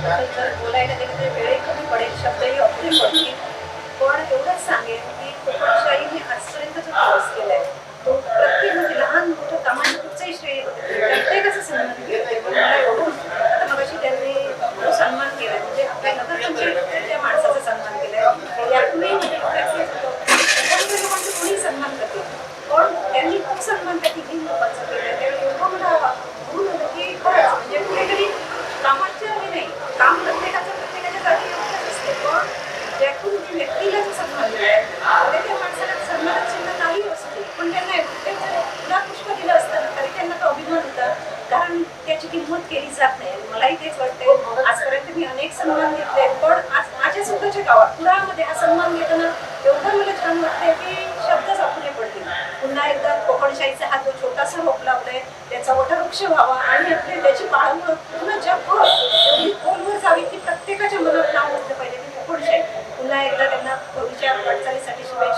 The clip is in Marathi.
कोकणबद्दल जर बोलायला गेलं तर वेळही कमी पडेल, शब्दही अपुरे पडतील. पण एवढंच सांगेन की कोकणशाहीने आजपर्यंत जो प्रवास केलाय तो प्रत्येक म्हणजे लहान मोठं कामाला कुठचंही श्रेय प्रत्येकाचा सन्मान केला. पण मला एवढं आता मगाशी त्यांनी जो सन्मान केलाय म्हणजे आपल्या नगरपंचायतीने त्या माणसाचा सन्मान केलाय. यापूर्वी लोकांचा कोणी सन्मान करते पण त्यांनी खूप सन्मान त्या तिन्ही लोकांचा केलाय. त्यावेळी एवढं मला म्हणून होतं की खरंच म्हणजे कुठेतरी कामाच्या हे नाही, काम प्रत्येकाच्या जागी योग्यच असते पण त्यातून व्यक्तीला जो सन्मान मिळाला म्हणजे त्या माणसाला सन्मानात चिन्ह काही असते पण त्यांना गुलाब पुष्प दिलं असतं तरी त्यांना तो अभिमान होता कारण त्याची किंमत केली जात नाही. मलाही तेच वाटते आजपर्यंत मी अनेक सन्मान घेतले पण आज माझ्या स्वतःच्या गावात पुरामध्ये हा सन्मान घेताना एवढं मला छान वाटतंय की शब्दच अपुरे पडतील. पुन्हा एकदा कोकणशाहीचा हा जो छोटासा रोप लावलाय त्याचा वटवृक्ष व्हावा आणि आपले त्याची पाळंमुळं पूर्ण जगभर एवढी खोलवर जावी की प्रत्येकाच्या मनात नाव असलं पाहिजे की कोकणशाही. पुन्हा एकदा त्यांना भविष्यात वाटचालीसाठी शुभेच्छा.